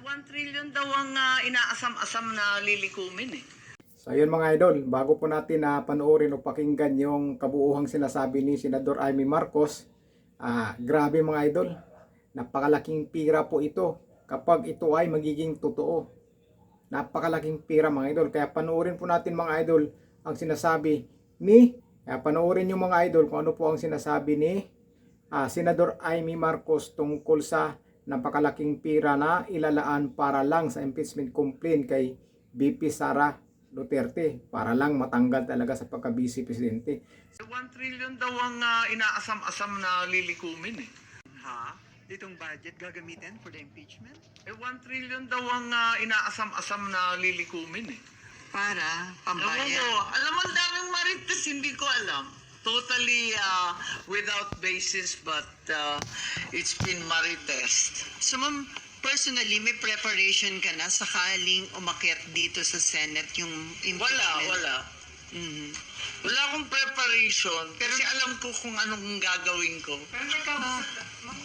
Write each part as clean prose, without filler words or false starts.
1 trillion daw ang inaasam-asam na lilikumin eh. So ayun mga idol, bago po natin na panoorin o pakinggan yung kabuuhang sinasabi ni Senador Amy Marcos, grabe mga idol, napakalaking pira po ito kapag ito ay magiging totoo. Napakalaking pira mga idol, kaya panoorin po natin mga idol ang sinasabi ni, panoorin yung mga idol kung ano po ang sinasabi ni Senador Amy Marcos tungkol sa napakalaking pira na ilalaan para lang sa impeachment complaint kay VP Sara Duterte para lang matanggal talaga sa pagka-vice presidente. 1 trillion daw ang inaasam-asam na lilikumin eh. Ha? Ditong budget gagamitin for the impeachment? 1 trillion daw ang inaasam-asam na lilikumin eh. Para Alam pambayad. mo, alam mo, ang daming marites, hindi ko alam. Totally without basis, but it's been marites. So ma'am, personally, may preparation ka na sakaling umakyat dito sa Senate yung impeachment? Wala. Mhm. Wala akong preparation, kasi alam ko kung anong gagawin ko. Pero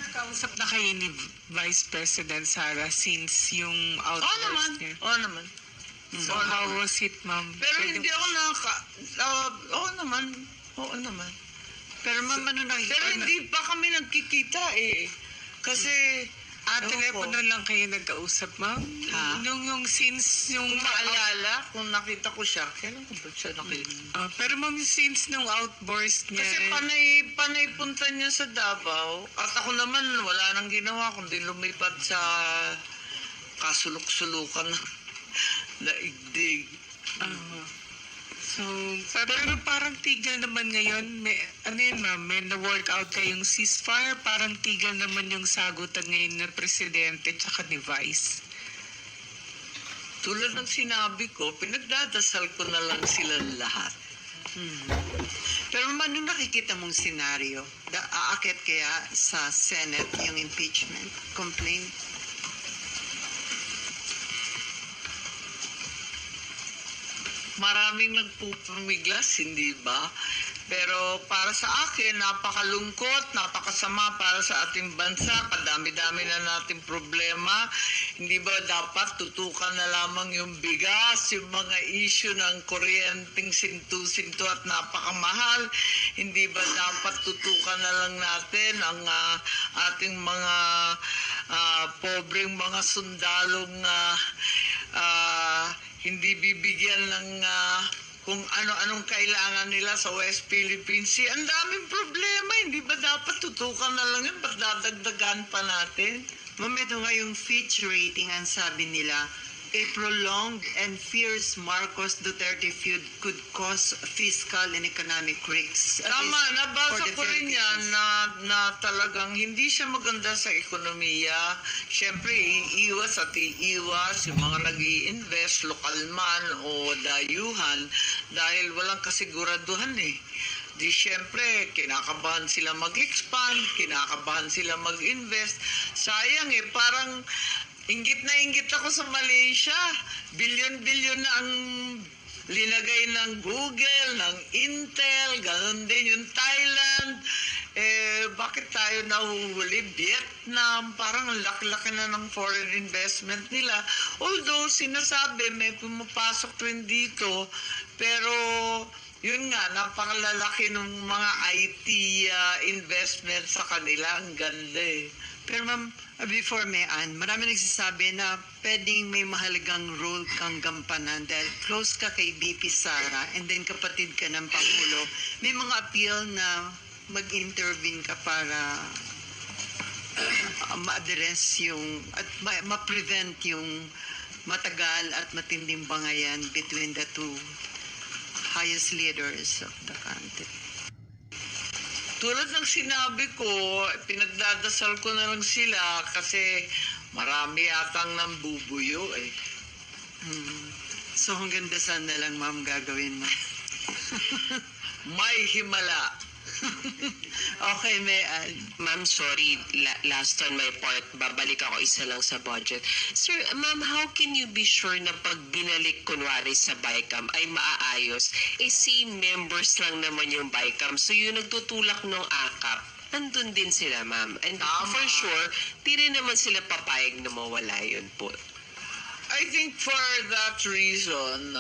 nakausap na kayo ni Vice President Sara since yung outburst niya. Oo naman. So how was it, ma'am? Pero hindi ako Oo naman. Pero ma'am, ano nakikita? Pero hindi pa kami nagkikita eh. Kasi, telepono lang kayo nagkausap, ma'am? Ha? Yung since yung... kung maalala, kung nakita ko siya, kailan ko ba siya nakita? pero ma'am, since nung outburst niya... Kasi panay punta niya sa Davao, at ako naman wala nang ginawa kundi lumipat sa kasulok-sulukan na daigdig. So, pero parang tigil naman ngayon. Ano yun, ma'am? May na-workout kayong ceasefire. Parang tigil naman yung sagutan ngayon ng Presidente tsaka ni Vice. Tulad ng sinabi ko, pinagdadasal ko na lang silang lahat. Pero ma'am, ano nakikita mong senaryo? Aakit kaya sa Senate yung impeachment complaint? Maraming nagpupumiglas, hindi ba? Pero para sa akin, napakalungkot, napakasama para sa ating bansa. Kadami-dami na nating problema. Hindi ba dapat tutukan na lamang yung bigas, yung mga issue ng kuryenteng sintu-sintu at napakamahal? Hindi ba dapat tutukan na lang natin ang ating mga pobreng mga sundalong hindi bibigyan ng kung ano-anong kailangan nila sa West Philippine Sea. Ang daming problema. Hindi ba dapat tutukan na lang yun? Ba't dadagdagan pa natin? Ma'am, ito nga yung Fitch rating, ang sabi nila, a prolonged and fierce Marcos Duterte feud could cause fiscal and economic risks. At Tama, least nabasa for the ko rin yan Philippines. na talagang hindi siya maganda sa ekonomiya. Siyempre, iiwas at iiwas yung mga nag-i-invest, lokal man o dayuhan, dahil walang kasiguraduhan eh. Di siyempre, kinakabahan sila mag-expand, kinakabahan sila mag-invest. Sayang eh, parang inggit na inggit ako sa Malaysia. Bilyon-bilyon na ang linagay ng Google, ng Intel, ganun din yung Thailand. Bakit tayo nahuhuli? Vietnam, parang ang laki-laki na ng foreign investment nila. Although sinasabi may pumapasok rin dito, pero yun nga, napakalalaki ng mga IT investment sa kanila. Ang ganda eh. Pero ma'am, before may marami nagsasabi na pwedeng may mahalagang role kang gampanan dahil close ka kay VP Sara and then kapatid ka ng Pangulo. May mga appeal na mag-intervene ka para ma-address yung at ma-prevent yung matagal at matinding bangayan between the two highest leaders of the country. Tulad ng sinabi ko, pinagdadasal ko na lang sila kasi marami atang nambubuyo eh. So hanggang dasal na lang ma'am gagawin mo. May himala. Okay, may Ma'am, sorry, last on my part, babalik ako isa lang sa budget. Sir, ma'am, how can you be sure na pag binalik kunwari sa BICAM ay maaayos? Same members lang naman yung BICAM. So yung nagtutulak ng AKAP, andun din sila, ma'am. And Tama. for sure, di rin naman sila papayag na mawala yun po. I think for that reason,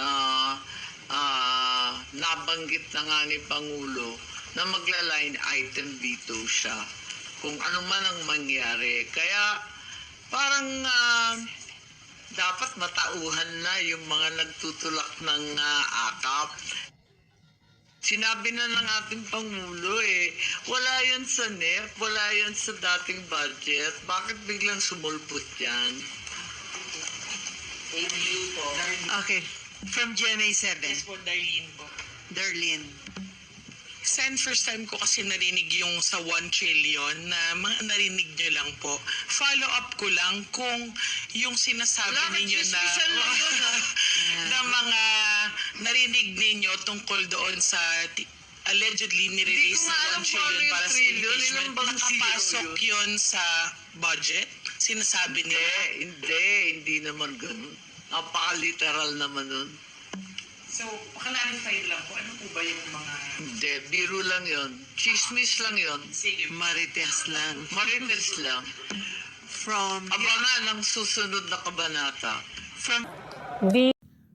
nabanggit na nga ni Pangulo na magla-line item veto siya kung ano man ang mangyari. Kaya parang dapat matauhan na yung mga nagtutulak ng akap. Sinabi na ng ating Pangulo wala yan sa NEP, wala yan sa dating budget. Bakit biglang sumulpot yan? Thank you po. Okay. From GMA 7. Yes po, Darlene po. Darlene. Sen, first time ko kasi narinig yung sa 1 trillion na narinig nyo lang po. Follow up ko lang kung yung sinasabi Wala, ninyo na chismisan lang yun, na mga narinig ninyo tungkol doon sa allegedly nire-raise Hindi ko nga na alam 1 kung ano trillion yung para sa trillion, impeachment. ilang bang Nakapasok zero yun sa budget? Sinasabi nila? Hindi naman ganun. Napaka-literal naman nun. So, pakalarify lang po, ano po ba yung mga... Hindi, biro lang yon. Chismis lang yon. Sige, Marites lang. Marites lang. From Abangan ang susunod na kabanata.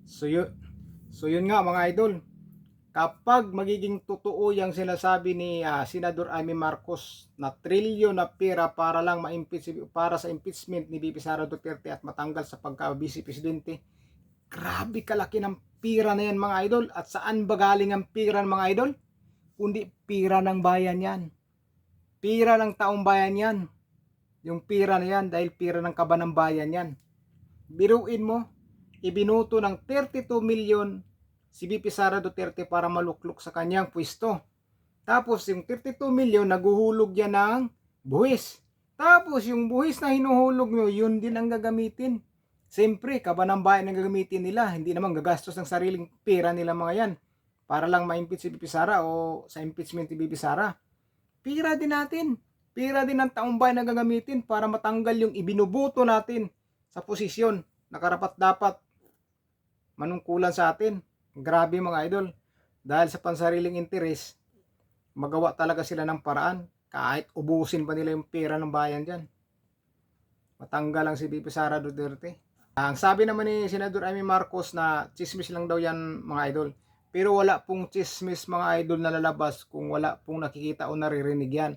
So yun nga mga idol. Kapag magiging totoo yung sinasabi ni Senador Amy Marcos na trilyon na pera para lang para sa impeachment ni VP Sara Duterte at matanggal sa pagka-vice presidente, grabe kalaki ng pira na yan mga idol. At saan ba galing ang pira ng mga idol? Kundi pira ng bayan yan. Pira ng taong bayan yan. Yung pira na yan dahil pira ng kaba ng bayan yan. Biruin mo, ibinuto ng 32 million si VP Sara Duterte para maluklok sa kanyang pwesto. Tapos yung 32 million naguhulog yan ng buwis. Tapos yung buwis na hinuhulog nyo, yun din ang gagamitin. Siyempre, kaba ng bayan ang gagamitin nila. Hindi naman gagastos ng sariling pera nila mga yan para lang ma-impeach si VP Sara o sa impeachment ni VP Sara. Pira din natin. Pira din ng taong bayan ang gagamitin para matanggal yung ibinubuto natin sa posisyon na karapat-dapat manungkulan sa atin. Grabe mga idol. Dahil sa pansariling interes, magawa talaga sila ng paraan kahit ubusin pa nila yung pera ng bayan dyan. Matanggal lang si VP Sara Duterte. Ang sabi naman ni Senador Amy Marcos na chismis lang daw yan mga idol. Pero wala pong chismis mga idol na lalabas kung wala pong nakikita o naririnig yan.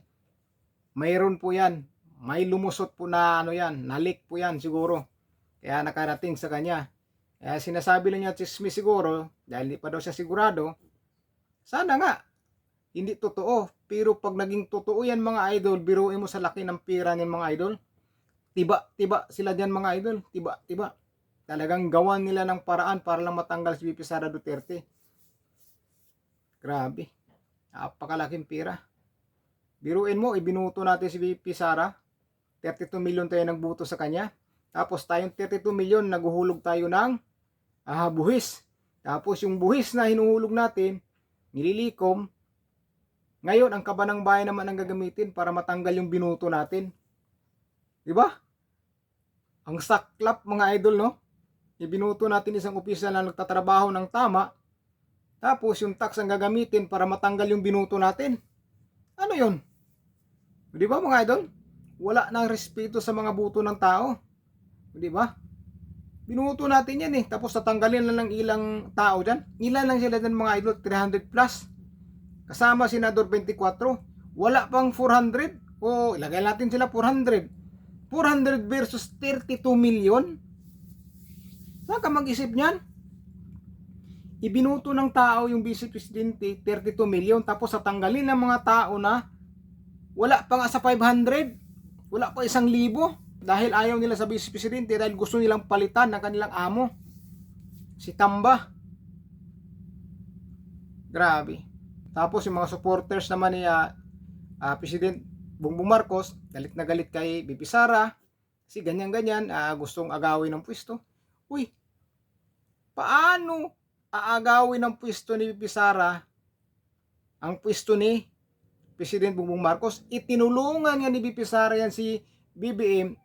Mayroon po yan. May lumusot po na nalik po yan siguro. Kaya nakarating sa kanya. Kaya sinasabi lang niya chismis siguro dahil hindi pa daw siya sigurado. Sana nga hindi totoo. Pero pag naging totoo yan mga idol, biruin mo sa laki ng pira ng mga idol. Tiba sila diyan mga idol. Tiba. Talagang gawan nila ng paraan para lang matanggal si VP Sara Duterte. Grabe. Napakalaking pira. Biruin mo, ibinuto natin si VP Sara. 32 million tayo nagbuto sa kanya. Tapos tayong 32 million, naguhulog tayo ng buhis. Tapos yung buhis na hinuhulog natin, nililikom. Ngayon, ang kaba ng bayan naman ang gagamitin para matanggal yung binuto natin. Diba? Ang saklap mga idol, no? Ibinuto natin isang opisyal na nagtatrabaho ng tama. Tapos yung tax ang gagamitin para matanggal yung binuto natin. Ano yun? Di ba mga idol? Wala nang respeto sa mga buto ng tao. Di ba? Binuto natin yan tapos tatanggalin lang ng ilang tao dyan. Ilan lang sila dyan mga idol? 300 plus. Kasama Senador 24. Wala pang 400. O ilagay natin sila 400. 400 versus 32 million. Saan ka mag-isip niyan? Ibinuto ng tao yung Vice Presidente 32 million tapos tatanggalin ng mga tao na wala pa nga sa 500, wala pa 1,000 dahil ayaw nila sa Vice Presidente dahil gusto nilang palitan ng kanilang amo, si Tamba. Grabe. Tapos yung mga supporters naman ni President Bongbong Marcos, galit na galit kay VP Sara kasi ganyan-ganyan, gustong agawin ng pwesto. Uy, paano aagawin ng pwesto ni VP Sara ang pwesto ni President Bongbong Marcos? Itinulungan nga ni VP Sara yan si BBM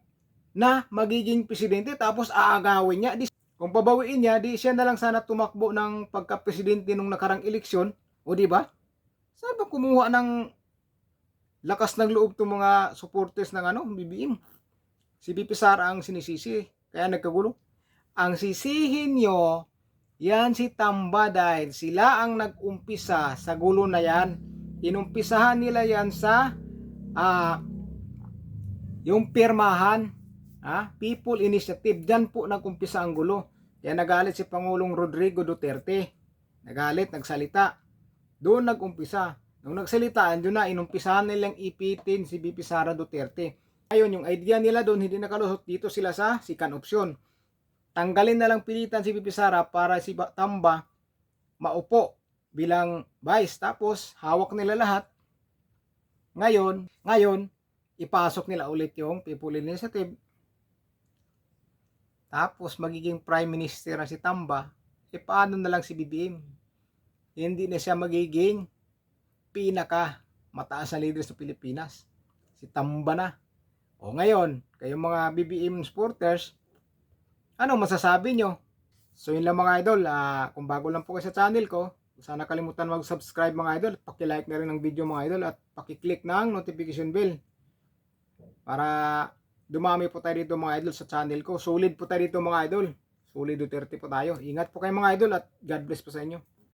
na magiging presidente tapos aagawin niya. Kung pabawiin niya, di siya na lang sana tumakbo ng pagka-presidente nung nakarang eleksyon. O di ba? Saan ba kumuha ng lakas ng loob ng mga supporters ng BBM. Si VP Sara ang sinisisi, kaya nagkagulo. Ang sisihin nyo, yan si Tamba dahil sila ang nag-umpisa sa gulo na yan. Inumpisahan nila yan sa yung pirmahan, People Initiative. Diyan po nag-umpisa ang gulo. Kaya nagalit si Pangulong Rodrigo Duterte. Nagalit, nagsalita. Doon nag-umpisa. Nung nagsalitaan, doon na inumpisahan nilang ipitin si VP Sara Duterte. Ngayon, yung idea nila doon, hindi nakalusot. Dito sila sa second option. Tanggalin na lang pilitan si VP Sara para si Tamba maupo bilang vice. Tapos, hawak nila lahat. Ngayon, ipasok nila ulit yung People Initiative. Tapos, magiging Prime Minister na si Tamba. Paano na lang si BBM? Hindi na siya magiging pinaka mataas na leader sa Pilipinas. Si Tamba na. O ngayon, kayong mga BBM supporters, anong masasabi nyo? So yun lang mga idol, kung bago lang po kayo sa channel ko, sana kalimutan mag-subscribe mga idol, at paki-like na rin ng video mga idol, at paki-click ng notification bell para dumami po tayo dito mga idol sa channel ko. Solid po tayo dito mga idol. Solid Duterte po tayo. Ingat po kayo mga idol, at God bless po sa inyo.